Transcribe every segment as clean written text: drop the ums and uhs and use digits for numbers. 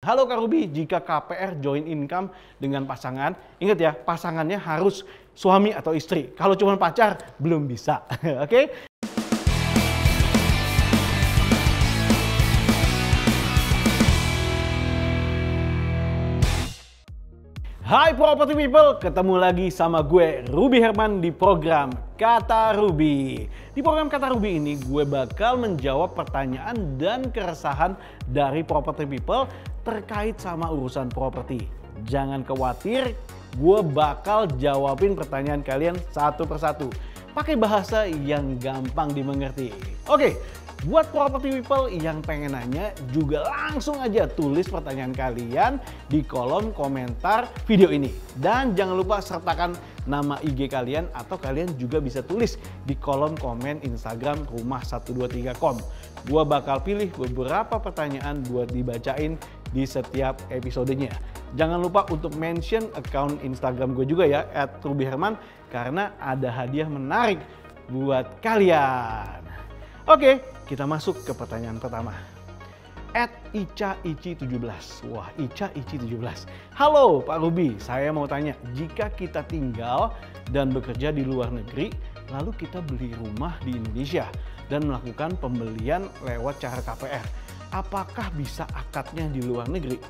Halo Kak Ruby, jika KPR joint income dengan pasangan, ingat ya, pasangannya harus suami atau istri. Kalau cuma pacar, belum bisa. Oke? Hai Property People, ketemu lagi sama gue Ruby Herman di program Kata Ruby. Di program Kata Ruby ini gue bakal menjawab pertanyaan dan keresahan dari Property People terkait sama urusan properti. Jangan khawatir, gue bakal jawabin pertanyaan kalian satu persatu. Pakai bahasa yang gampang dimengerti. Oke. Buat Property People yang pengen nanya juga langsung aja tulis pertanyaan kalian di kolom komentar video ini. Dan jangan lupa sertakan nama IG kalian atau kalian juga bisa tulis di kolom komen Instagram rumah123.com. Gua bakal pilih beberapa pertanyaan buat dibacain di setiap episodenya. Jangan lupa untuk mention account Instagram gue juga ya @rubyherman karena ada hadiah menarik buat kalian. Oke, kita masuk ke pertanyaan pertama. @IcaIci17. Wah, IcaIci17. Halo Pak Ruby, saya mau tanya, jika kita tinggal dan bekerja di luar negeri, lalu kita beli rumah di Indonesia dan melakukan pembelian lewat cara KPR, apakah bisa akadnya di luar negeri?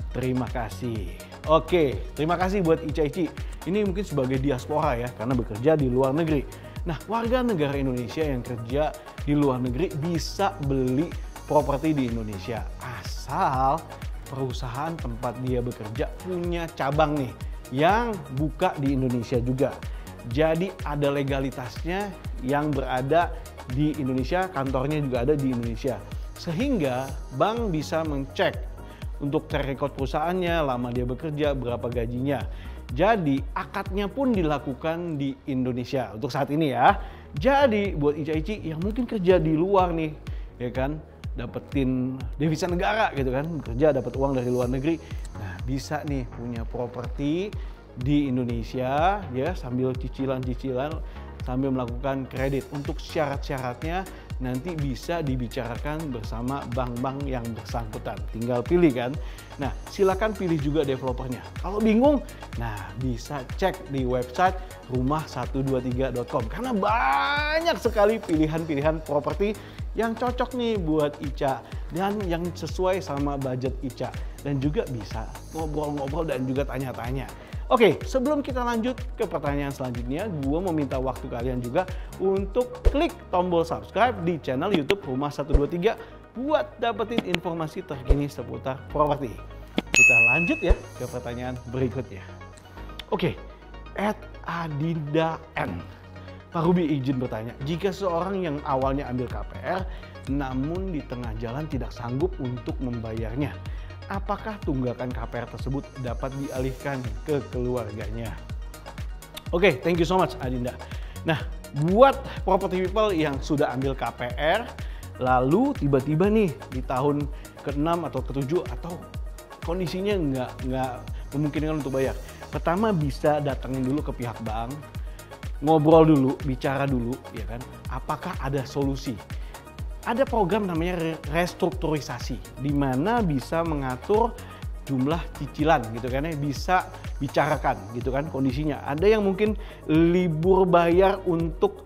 Terima kasih. Oke, terima kasih buat Ica-Ici. Ini mungkin sebagai diaspora ya, karena bekerja di luar negeri. Nah, warga negara Indonesia yang kerja di luar negeri bisa beli properti di Indonesia asal perusahaan tempat dia bekerja punya cabang nih yang buka di Indonesia juga. Jadi ada legalitasnya yang berada di Indonesia, kantornya juga ada di Indonesia. Sehingga bank bisa mengecek untuk track record perusahaannya, lama dia bekerja, berapa gajinya. Jadi akadnya pun dilakukan di Indonesia untuk saat ini ya. Jadi buat Ica-Ici yang mungkin kerja di luar nih, ya kan, dapetin devisa negara gitu kan, bekerja dapat uang dari luar negeri. Nah, bisa nih punya properti di Indonesia ya sambil cicilan-cicilan sambil melakukan kredit. Untuk syarat-syaratnya nanti bisa dibicarakan bersama bank-bank yang bersangkutan. Tinggal pilih kan. Nah, silakan pilih juga developernya. Kalau bingung, nah bisa cek di website rumah123.com karena banyak sekali pilihan-pilihan properti yang cocok nih buat Ica dan yang sesuai sama budget Ica. Dan juga bisa ngobrol-ngobrol dan juga tanya-tanya. Oke, sebelum kita lanjut ke pertanyaan selanjutnya, gue mau minta waktu kalian juga untuk klik tombol subscribe di channel YouTube Rumah123 buat dapetin informasi terkini seputar properti. Kita lanjut ya ke pertanyaan berikutnya. Oke, @Adinda N. Pak Ruby izin bertanya, jika seorang yang awalnya ambil KPR namun di tengah jalan tidak sanggup untuk membayarnya, apakah tunggakan KPR tersebut dapat dialihkan ke keluarganya? Oke, thank you so much Adinda. Nah, buat Property People yang sudah ambil KPR, lalu tiba-tiba nih di tahun ke-6 atau ke-7 atau kondisinya nggak memungkinkan untuk bayar. Pertama bisa datangin dulu ke pihak bank, ngobrol dulu, bicara dulu, ya kan? Apakah ada solusi? Ada program namanya restrukturisasi, di mana bisa mengatur jumlah cicilan gitu kan ya, bisa bicarakan gitu kan kondisinya. Ada yang mungkin libur bayar untuk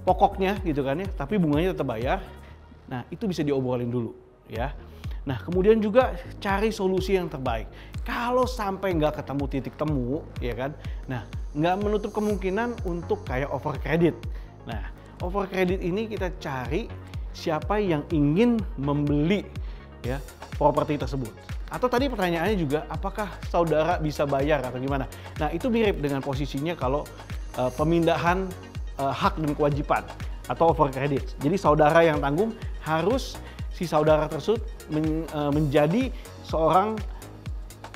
pokoknya gitu kan ya, tapi bunganya tetap bayar. Nah, itu bisa diobrolin dulu ya. Nah, kemudian juga cari solusi yang terbaik. Kalau sampai nggak ketemu titik temu, ya kan? Nah, nggak menutup kemungkinan untuk kayak over credit. Nah, over credit ini kita cari siapa yang ingin membeli ya properti tersebut. Atau tadi pertanyaannya juga, apakah saudara bisa bayar atau gimana? Nah, itu mirip dengan posisinya kalau pemindahan hak dan kewajiban atau over credit. Jadi saudara yang tanggung harus si saudara tersebut menjadi seorang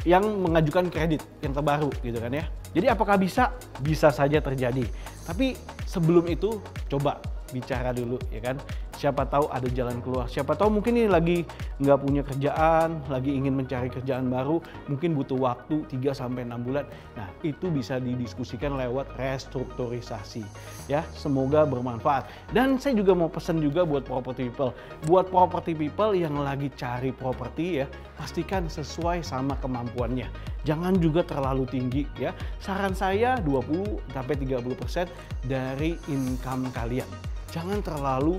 yang mengajukan kredit yang terbaru gitu kan ya. Jadi apakah bisa? Bisa saja terjadi. Tapi sebelum itu coba bicara dulu ya kan. siapa tahu ada jalan keluar. Siapa tahu mungkin ini lagi nggak punya kerjaan, lagi ingin mencari kerjaan baru, mungkin butuh waktu 3-6 bulan. Nah, itu bisa didiskusikan lewat restrukturisasi. Ya, semoga bermanfaat. Dan saya juga mau pesan juga buat property people. Buat property people yang lagi cari properti ya, pastikan sesuai sama kemampuannya. Jangan juga terlalu tinggi ya. Saran saya 20-30% dari income kalian. Jangan terlalu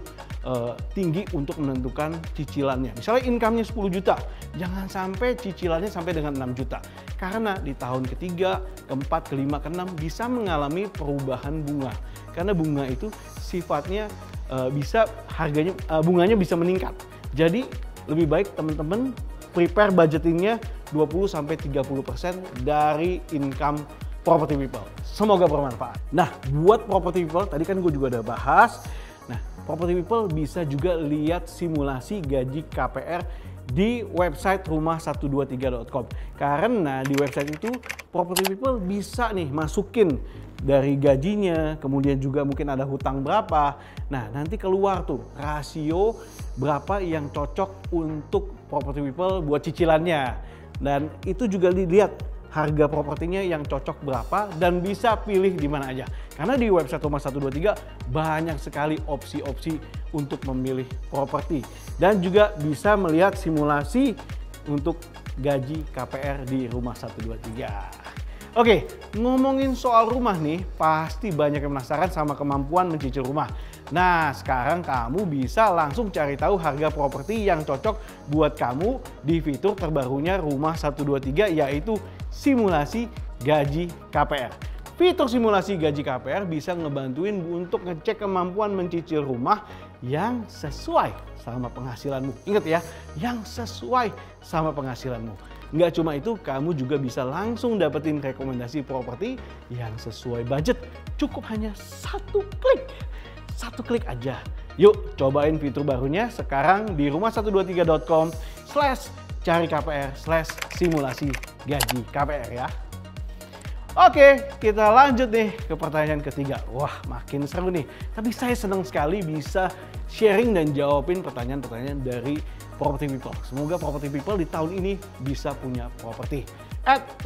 tinggi untuk menentukan cicilannya. Misalnya income-nya 10 juta, jangan sampai cicilannya sampai dengan 6 juta. Karena di tahun ketiga, keempat, kelima, keenam bisa mengalami perubahan bunga. Karena bunga itu sifatnya bisa harganya, bunganya bisa meningkat. Jadi lebih baik teman-teman prepare budgetingnya 20-30% dari income property people. Semoga bermanfaat. Nah, buat property people, tadi kan gue juga udah bahas. Nah, property people bisa juga lihat simulasi gaji KPR di website rumah123.com. Karena di website itu property people bisa nih masukin dari gajinya, kemudian juga mungkin ada hutang berapa. Nah, nanti keluar tuh rasio berapa yang cocok untuk property people buat cicilannya. Dan itu juga dilihat harga propertinya yang cocok berapa dan bisa pilih di mana aja. Karena di website Rumah123 banyak sekali opsi-opsi untuk memilih properti. Dan juga bisa melihat simulasi untuk gaji KPR di Rumah123. Oke, ngomongin soal rumah nih, pasti banyak yang penasaran sama kemampuan mencicil rumah. Nah, sekarang kamu bisa langsung cari tahu harga properti yang cocok buat kamu di fitur terbarunya Rumah123, yaitu simulasi gaji KPR. Fitur simulasi gaji KPR bisa ngebantuin untuk ngecek kemampuan mencicil rumah yang sesuai sama penghasilanmu. Ingat ya, yang sesuai sama penghasilanmu. Nggak cuma itu, kamu juga bisa langsung dapetin rekomendasi properti yang sesuai budget. Cukup hanya satu klik. Satu klik aja. Yuk cobain fitur barunya sekarang di rumah123.com/cari KPR/simulasi gaji KPR ya. Oke, kita lanjut nih ke pertanyaan ketiga. Wah, makin seru nih. Tapi saya senang sekali bisa sharing dan jawabin pertanyaan-pertanyaan dari property people. Semoga property people di tahun ini bisa punya properti.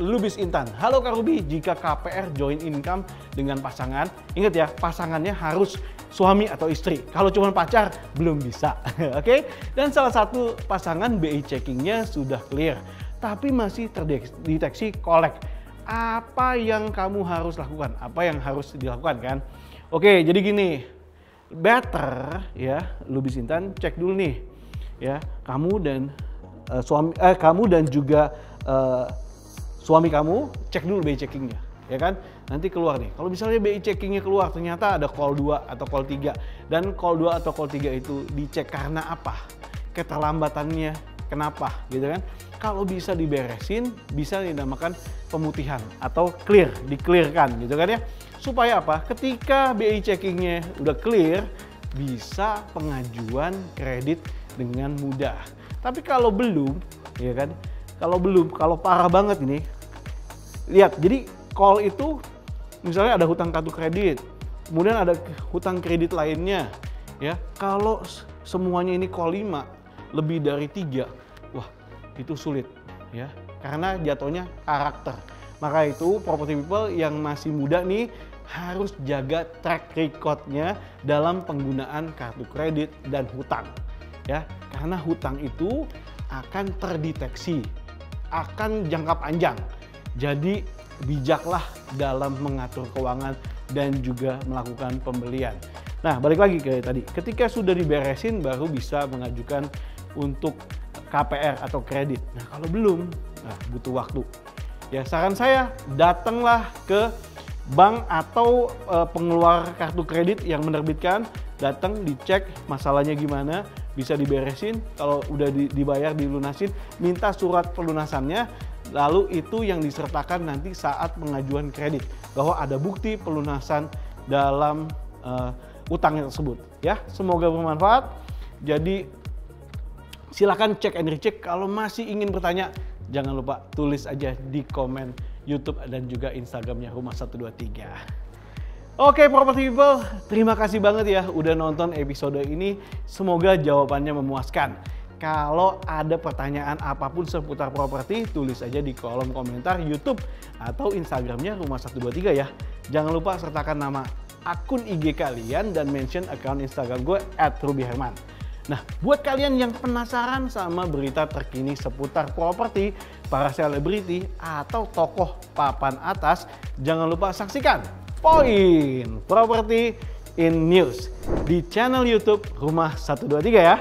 @lubisintan. Halo Kak Ruby, jika KPR joint income dengan pasangan, ingat ya, pasangannya harus suami atau istri. Kalau cuma pacar, belum bisa. Oke? Dan salah satu pasangan BI checkingnya sudah clear, tapi masih terdeteksi kolek. Apa yang kamu harus lakukan? Apa yang harus dilakukan kan? Oke, jadi gini, better ya, Lubisintan cek dulu nih, ya kamu dan juga suami kamu cek dulu BI checkingnya, ya kan? Nanti keluar nih. Kalau misalnya BI checkingnya keluar, ternyata ada call 2 atau call 3 dan call 2 atau call 3 itu dicek karena apa? Keterlambatannya kenapa, gitu kan? Kalau bisa diberesin, bisa dinamakan pemutihan atau clear, di-clearkan gitu kan ya. Supaya apa? Ketika BI checkingnya udah clear, bisa pengajuan kredit dengan mudah. Tapi kalau belum, ya kan? Kalau parah banget ini, lihat, jadi call itu misalnya ada hutang kartu kredit, kemudian ada hutang kredit lainnya, ya. Kalau semuanya ini call 5, lebih dari 3, wah itu sulit ya, karena jatuhnya karakter. Maka itu property people yang masih muda nih harus jaga track recordnya dalam penggunaan kartu kredit dan hutang ya, karena hutang itu akan terdeteksi, akan jangka panjang. Jadi bijaklah dalam mengatur keuangan dan juga melakukan pembelian. Nah, balik lagi ke tadi, ketika sudah diberesin baru bisa mengajukan untuk KPR atau kredit. Nah, kalau belum, butuh waktu. Ya, saran saya datanglah ke bank atau pengeluar kartu kredit yang menerbitkan, datang dicek masalahnya gimana, bisa diberesin. Kalau udah dibayar, dilunasin, minta surat pelunasannya, lalu itu yang disertakan nanti saat pengajuan kredit bahwa ada bukti pelunasan dalam utangnya tersebut. Ya, semoga bermanfaat. Jadi silakan cek and recheck. Kalau masih ingin bertanya, jangan lupa tulis aja di komen YouTube dan juga Instagramnya Rumah123. Oke, property people, terima kasih banget ya udah nonton episode ini. Semoga jawabannya memuaskan. Kalau ada pertanyaan apapun seputar properti, tulis aja di kolom komentar YouTube atau Instagramnya Rumah 123 ya. Jangan lupa sertakan nama akun IG kalian dan mention akun Instagram gue @rubyherman. Nah, buat kalian yang penasaran sama berita terkini seputar properti, para selebriti atau tokoh papan atas, jangan lupa saksikan Poin Property in News di channel YouTube Rumah 123 ya.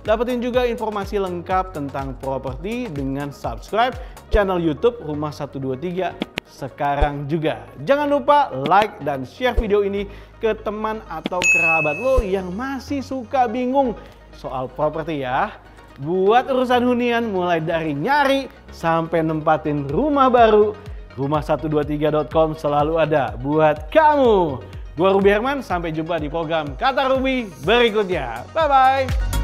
Dapetin juga informasi lengkap tentang properti dengan subscribe channel YouTube Rumah 123 sekarang juga. Jangan lupa like dan share video ini ke teman atau kerabat lo yang masih suka bingung soal properti ya. Buat urusan hunian mulai dari nyari sampai nempatin rumah baru, rumah123.com selalu ada buat kamu. Gua Ruby Herman, sampai jumpa di program Kata Ruby berikutnya. Bye-bye.